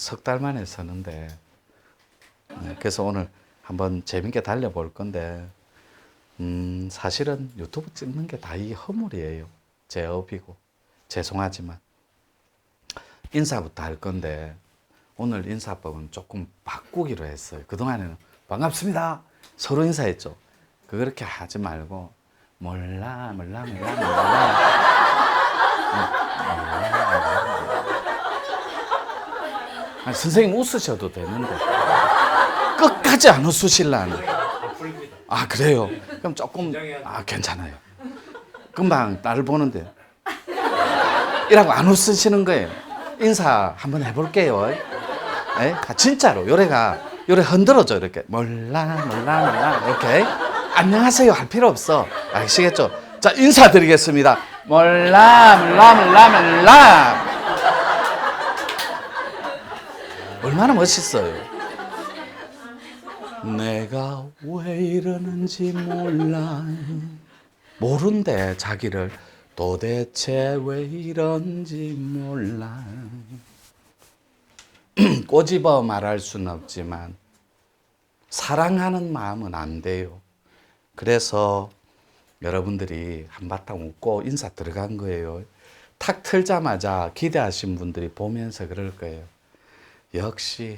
석 달 만에 서는데, 그래서 오늘 한번 재밌게 달려볼 건데, 사실은 유튜브 찍는 게 다 이 허물이에요. 제 업이고. 죄송하지만. 인사부터 할 건데, 오늘 인사법은 조금 바꾸기로 했어요. 그동안에는 반갑습니다. 서로 인사했죠. 그렇게 하지 말고, 몰라. 아니, 선생님 웃으셔도 되는데 끝까지 안 웃으실라는. 아, 그래요? 그럼 조금 괜찮아요. 금방 나를 보는데 이라고 안 웃으시는 거예요. 인사 한번 해볼게요. 에? 진짜로 요래 흔들어져. 이렇게 몰라 이렇게 안녕하세요 할 필요 없어. 아시겠죠? 자, 인사드리겠습니다. 몰라. 얼마나 멋있어요. 내가 왜 이러는지 몰라. 모른대, 자기를. 도대체 왜 이런지 몰라. 꼬집어 말할 수는 없지만 사랑하는 마음은 안 돼요. 그래서 여러분들이 한바탕 웃고 인사 들어간 거예요. 탁 틀자마자 기대하신 분들이 보면서 그럴 거예요. 역시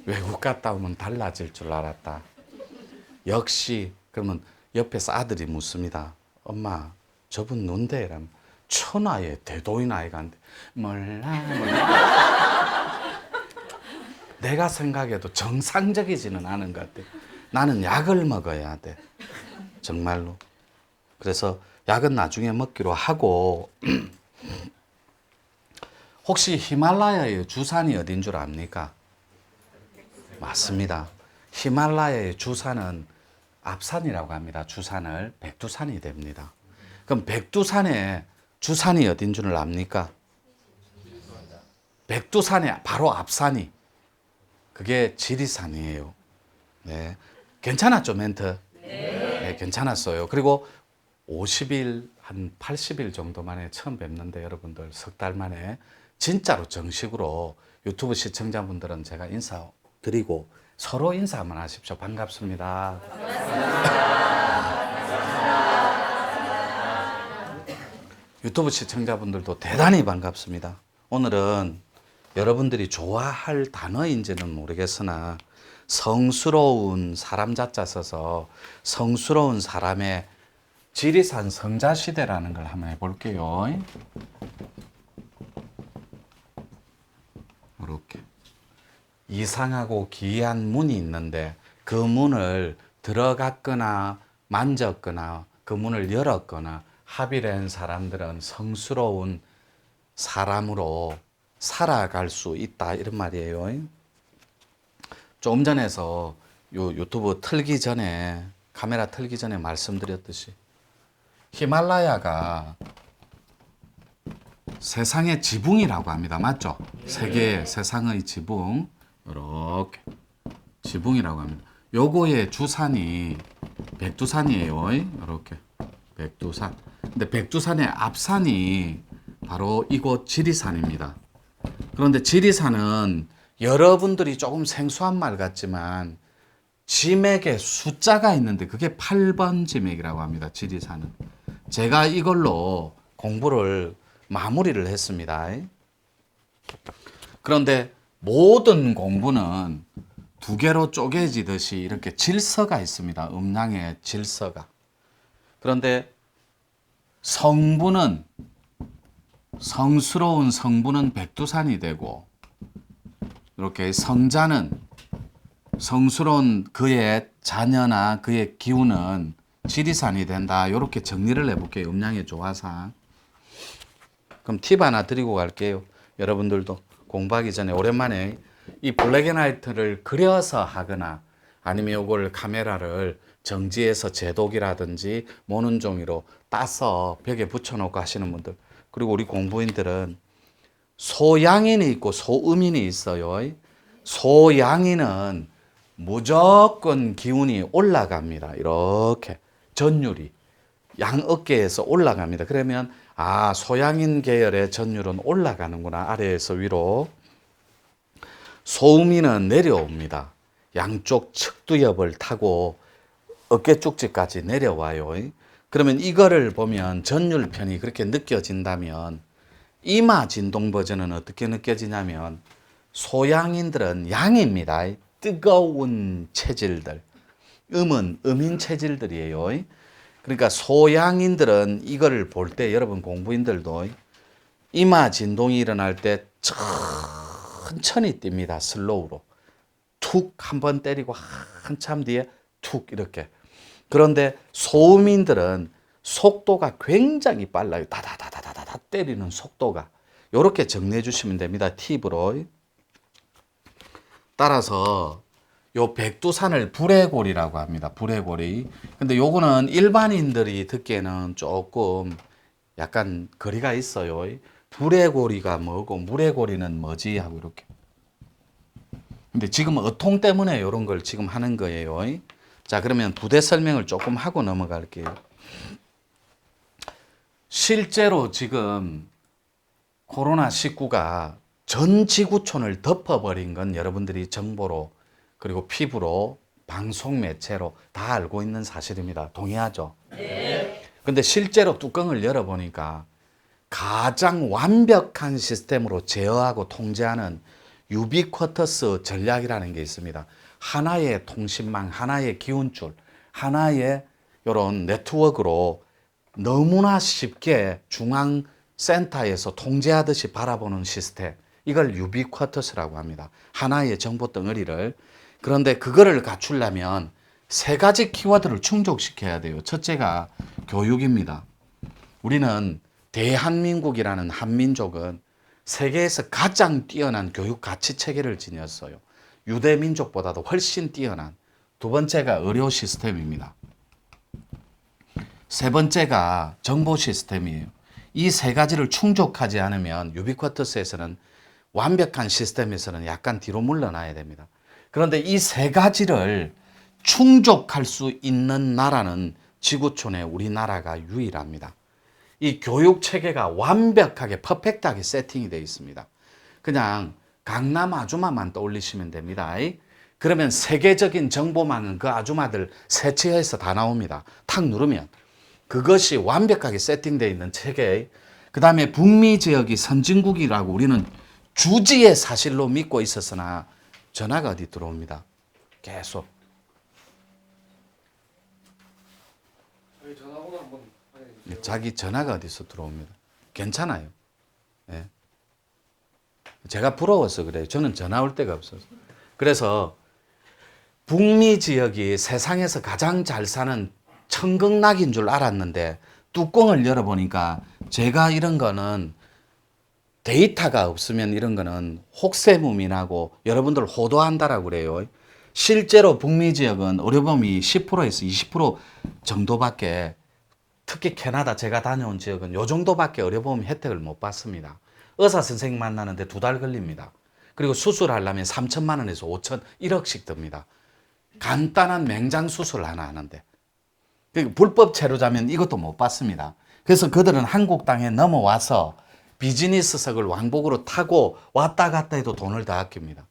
외국 갔다 오면 달라질 줄 알았다. 역시. 그러면 옆에서 아들이 묻습니다. 엄마, 저분 누군데? 이러면 천하의 대도인 아이가 몰라. 내가 생각해도 정상적이지는 않은 것 같아. 나는 약을 먹어야 돼. 정말로. 그래서 약은 나중에 먹기로 하고. 혹시 히말라야의 주산이 어딘 줄 압니까? 맞습니다. 히말라야의 주산은 앞산이라고 합니다. 주산을 백두산이 됩니다. 그럼 백두산의 주산이 어딘 줄 압니까? 백두산의 바로 앞산이, 그게 지리산이에요. 네, 괜찮았죠, 멘트? 네, 괜찮았어요. 그리고 50일, 한 80일 정도 만에 처음 뵙는데 여러분들 석 달 만에 진짜로 정식으로 유튜브 시청자분들은 제가 인사드리고 서로 인사 한번 하십시오. 반갑습니다. 유튜브 시청자분들도 대단히 반갑습니다. 오늘은 여러분들이 좋아할 단어인지는 모르겠으나 성스러운 사람 자자 써서 성스러운 사람의 지리산 성자시대라는 걸 한번 해볼게요. 이렇게 이상하고 기이한 문이 있는데 그 문을 들어갔거나 만졌거나 그 문을 열었거나 합의를 한 사람들은 성스러운 사람으로 살아갈 수 있다, 이런 말이에요. 조금 전에서 요 유튜브 틀기 전에, 카메라 틀기 전에 말씀드렸듯이 히말라야가 세상의 지붕이라고 합니다. 맞죠? 세계의 세상의 지붕, 이렇게 지붕이라고 합니다. 요거의 주산이 백두산이에요. 이렇게 백두산. 근데 백두산의 앞산이 바로 이곳 지리산입니다. 그런데 지리산은 여러분들이 조금 생소한 말 같지만 지맥에 숫자가 있는데 그게 8번 지맥이라고 합니다. 지리산은. 제가 이걸로 공부를 마무리를 했습니다. 그런데 모든 공부는 두 개로 쪼개지듯이 이렇게 질서가 있습니다. 음양의 질서가. 그런데 성부는, 성스러운 성부는 백두산이 되고, 이렇게 성자는, 성스러운 그의 자녀나 그의 기운은 지리산이 된다. 이렇게 정리를 해볼게요. 음양의 조화상. 그럼 팁 하나 드리고 갈게요. 여러분들도 공부하기 전에 오랜만에 이 블랙앤화이트를 그려서 하거나 아니면 이걸 카메라를 정지해서 제독이라든지 모는 종이로 따서 벽에 붙여놓고 하시는 분들, 그리고 우리 공부인들은 소양인이 있고 소음인이 있어요. 소양인은 무조건 기운이 올라갑니다. 이렇게 전율이 양 어깨에서 올라갑니다. 그러면 소양인 계열의 전율은 올라가는구나, 아래에서 위로. 소음이는 내려옵니다. 양쪽 척두엽을 타고 어깨 쪽지까지 내려와요. 그러면 이거를 보면 전율편이 그렇게 느껴진다면 이마 진동 버전은 어떻게 느껴지냐면 소양인들은 양입니다. 뜨거운 체질들. 음은 음인 체질들이에요. 그러니까 소양인들은 이거를 볼 때 여러분 공부인들도 이마 진동이 일어날 때 천천히 뜁니다. 슬로우로. 툭 한 번 때리고 한참 뒤에 툭 이렇게. 그런데 소음인들은 속도가 굉장히 빨라요. 다다다다다다 때리는 속도가. 이렇게 정리해 주시면 됩니다. 팁으로. 따라서 요 백두산을 불의골이라고 합니다. 불의골이. 근데 요거는 일반인들이 듣기에는 조금 약간 거리가 있어요. 불의골이가 뭐고 물의골이는 뭐지 하고 이렇게. 근데 지금 어통 때문에 이런 걸 지금 하는 거예요. 자, 그러면 부대 설명을 조금 하고 넘어갈게요. 실제로 지금 코로나19가 전 지구촌을 덮어버린 건 여러분들이 정보로 그리고 피부로 방송 매체로 다 알고 있는 사실입니다. 동의하죠? 네. 근데 실제로 뚜껑을 열어보니까 가장 완벽한 시스템으로 제어하고 통제하는 유비쿼터스 전략이라는 게 있습니다. 하나의 통신망, 하나의 기운줄, 하나의 이런 네트워크로 너무나 쉽게 중앙 센터에서 통제하듯이 바라보는 시스템. 이걸 유비쿼터스라고 합니다. 하나의 정보 덩어리를. 그런데 그거를 갖추려면 세 가지 키워드를 충족시켜야 돼요. 첫째가 교육입니다. 우리는 대한민국이라는 한민족은 세계에서 가장 뛰어난 교육 가치 체계를 지녔어요. 유대민족보다도 훨씬 뛰어난. 두 번째가 의료 시스템입니다. 세 번째가 정보 시스템이에요. 이 세 가지를 충족하지 않으면 유비쿼터스에서는 완벽한 시스템에서는 약간 뒤로 물러나야 됩니다. 그런데 이 세 가지를 충족할 수 있는 나라는 지구촌에 우리나라가 유일합니다. 이 교육 체계가 완벽하게 퍼펙트하게 세팅이 되어 있습니다. 그냥 강남 아줌마만 떠올리시면 됩니다. 그러면 세계적인 정보망은 그 아줌마들 세치해서 다 나옵니다. 탁 누르면 그것이 완벽하게 세팅되어 있는 체계. 그 다음에 북미 지역이 선진국이라고 우리는 주지의 사실로 믿고 있었으나 전화가 어디 들어옵니다. 계속. 자기 전화가 어디서 들어옵니다. 괜찮아요. 네. 제가 부러워서 그래요. 저는 전화 올 데가 없어서. 그래서 북미 지역이 세상에서 가장 잘 사는 천극락인 줄 알았는데 뚜껑을 열어보니까 제가 이런 거는 데이터가 없으면 이런 거는 혹세무민하고 여러분들 호도한다라고 그래요. 실제로 북미 지역은 의료보험이 10%에서 20% 정도밖에, 특히 캐나다 제가 다녀온 지역은 요 정도밖에 의료보험 혜택을 못 받습니다. 의사 선생님 만나는데 2달 걸립니다. 그리고 수술하려면 3천만 원에서 5천, 1억씩 듭니다. 간단한 맹장 수술 하나 하는데. 불법 체류자면 이것도 못 받습니다. 그래서 그들은 한국 땅에 넘어와서 비즈니스석을 왕복으로 타고 왔다 갔다 해도 돈을 다 아낍니다.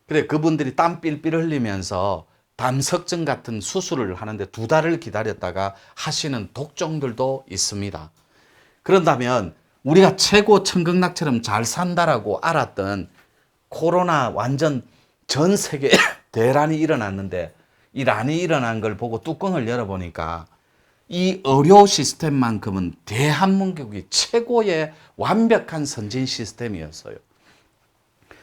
그래, 그분들이 땀 삘삘 흘리면서 담석증 같은 수술을 하는데 2달을 기다렸다가 하시는 독종들도 있습니다. 그런다면 우리가 최고 천극락처럼 잘 산다라고 알았던 코로나 완전 전 세계 대란이 일어났는데 이 란이 일어난 걸 보고 뚜껑을 열어보니까 이 의료 시스템만큼은 대한민국이 최고의 완벽한 선진 시스템이었어요.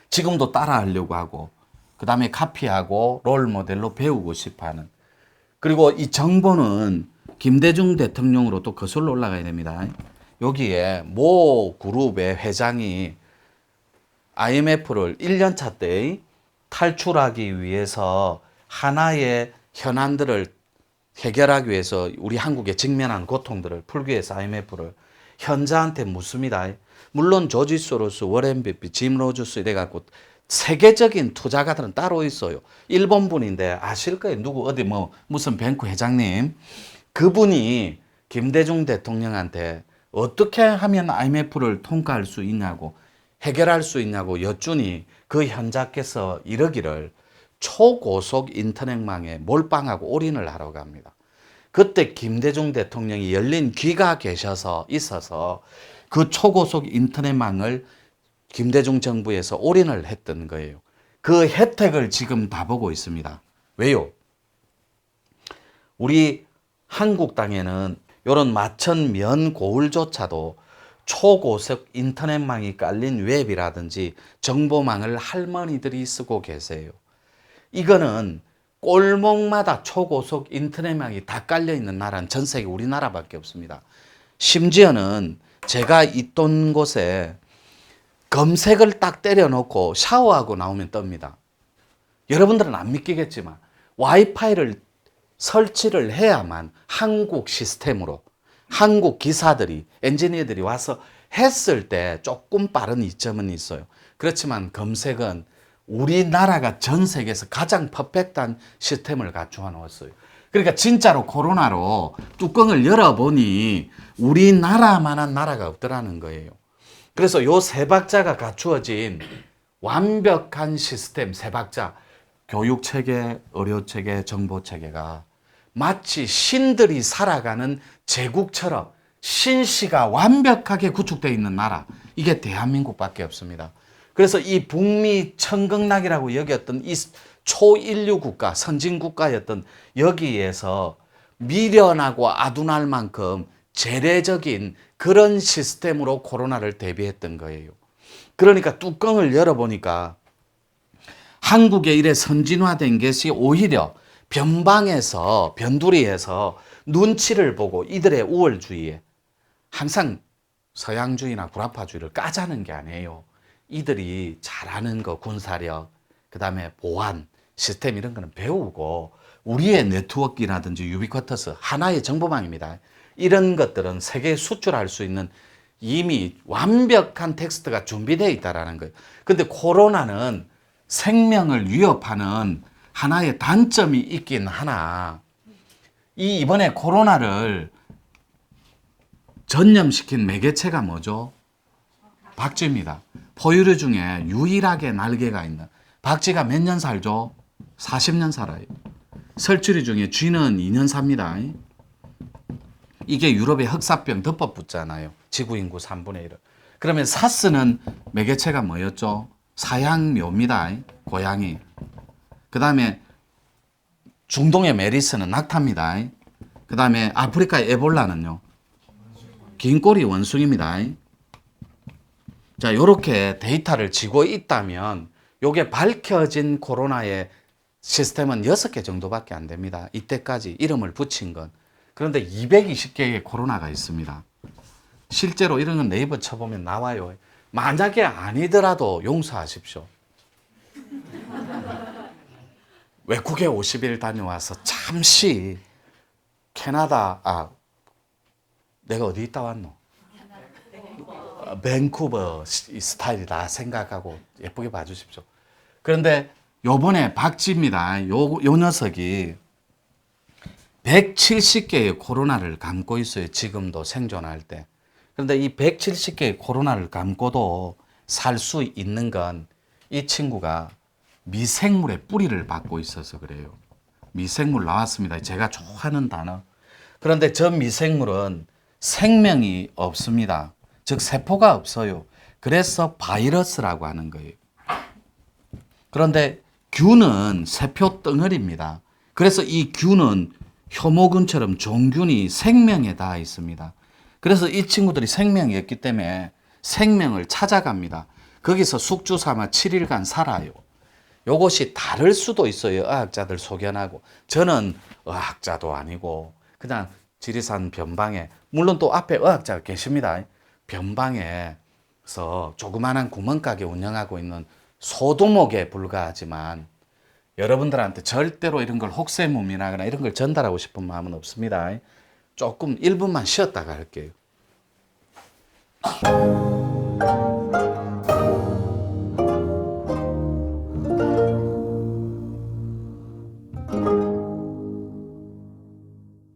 지금도 따라하려고 하고 그 다음에 카피하고 롤 모델로 배우고 싶어하는. 그리고 이 정보는 김대중 대통령으로 또 거슬러 올라가야 됩니다. 여기에 모 그룹의 회장이 IMF를 1년차 때 탈출하기 위해서 하나의 현안들을 해결하기 위해서 우리 한국에 직면한 고통들을 풀기 위해서 IMF를 현자한테 묻습니다. 물론 조지 소로스, 워렌 버핏, 짐 로저스 이래갖고 세계적인 투자가들은 따로 있어요. 일본 분인데 아실 거예요. 누구 어디 뭐 무슨 뱅크 회장님. 그분이 김대중 대통령한테 어떻게 하면 IMF를 통과할 수 있냐고 해결할 수 있냐고 여쭈니 그 현자께서 이러기를 초고속 인터넷망에 몰빵하고 올인을 하러 갑니다. 그때 김대중 대통령이 열린 귀가 있어서 그 초고속 인터넷망을 김대중 정부에서 올인을 했던 거예요. 그 혜택을 지금 다 보고 있습니다. 왜요? 우리 한국 땅에는 이런 마천 면 고을조차도 초고속 인터넷망이 깔린 웹이라든지 정보망을 할머니들이 쓰고 계세요. 이거는 골목마다 초고속 인터넷망이 다 깔려 있는 나라는 전 세계 우리나라밖에 없습니다. 심지어는 제가 있던 곳에 검색을 딱 때려놓고 샤워하고 나오면 뜹니다. 여러분들은 안 믿기겠지만 와이파이를 설치를 해야만 한국 시스템으로 한국 기사들이 엔지니어들이 와서 했을 때 조금 빠른 이점은 있어요. 그렇지만 검색은 우리나라가 전 세계에서 가장 퍼펙트한 시스템을 갖추어 놓았어요. 그러니까 진짜로 코로나로 뚜껑을 열어보니 우리나라만한 나라가 없더라는 거예요. 그래서 요 세 박자가 갖추어진 완벽한 시스템 세 박자, 교육체계, 의료체계, 정보체계가 마치 신들이 살아가는 제국처럼 신시가 완벽하게 구축되어 있는 나라, 이게 대한민국밖에 없습니다. 그래서 이 북미 천극락이라고 여겼던 이 초인류 국가, 선진 국가였던 여기에서 미련하고 아둔할 만큼 재래적인 그런 시스템으로 코로나를 대비했던 거예요. 그러니까 뚜껑을 열어보니까 한국의 이래 선진화된 것이 오히려 변방에서 변두리에서 눈치를 보고 이들의 우월주의에 항상 서양주의나 구라파주의를 까자는 게 아니에요. 이들이 잘하는 거 군사력, 그 다음에 보안, 시스템 이런 거는 배우고 우리의 네트워크라든지 유비쿼터스 하나의 정보망입니다. 이런 것들은 세계에 수출할 수 있는 이미 완벽한 텍스트가 준비되어 있다는 거예요. 근데 코로나는 생명을 위협하는 하나의 단점이 있긴 하나, 이번에 코로나를 전염시킨 매개체가 뭐죠? 박쥐입니다. 포유류 중에 유일하게 날개가 있는 박쥐가 몇 년 살죠? 40년 살아요. 설치류 중에 쥐는 2년 삽니다. 이게 유럽의 흑사병 덮어 붙잖아요. 지구 인구 3분의 1을. 그러면 사스는 매개체가 뭐였죠? 사양묘입니다. 고양이. 그 다음에 중동의 메리스는 낙타입니다. 그 다음에 아프리카의 에볼라는요? 긴 꼬리 원숭이입니다. 자, 이렇게 데이터를 쥐고 있다면 요게 밝혀진 코로나의 시스템은 6개 정도밖에 안 됩니다. 이때까지 이름을 붙인 건. 그런데 220개의 코로나가 있습니다. 실제로 이런 건 네이버 쳐보면 나와요. 만약에 아니더라도 용서하십시오. 외국에 50일 다녀와서 잠시 캐나다, 내가 어디 있다 왔노? 밴쿠버 스타일이다 생각하고 예쁘게 봐주십시오. 그런데 요번에 박쥐입니다. 요 녀석이 170개의 코로나를 감고 있어요. 지금도 생존할 때. 그런데 이 170개의 코로나를 감고도 살 수 있는 건 이 친구가 미생물의 뿌리를 받고 있어서 그래요. 미생물 나왔습니다. 제가 좋아하는 단어. 그런데 저 미생물은 생명이 없습니다. 즉 세포가 없어요. 그래서 바이러스라고 하는 거예요. 그런데 균은 세포 덩어리입니다. 그래서 이 균은 혐오균처럼 종균이 생명에 닿아 있습니다. 그래서 이 친구들이 생명이 없기 때문에 생명을 찾아갑니다. 거기서 숙주 삼아 7일간 살아요. 요것이 다를 수도 있어요. 의학자들 소견하고. 저는 의학자도 아니고 그냥 지리산 변방에, 물론 또 앞에 의학자가 계십니다. 변방에서 조그마한 구멍가게 운영하고 있는 소두목에 불과하지만 여러분들한테 절대로 이런 걸 혹세무민하거나 이런 걸 전달하고 싶은 마음은 없습니다. 조금 1분만 쉬었다가 할게요.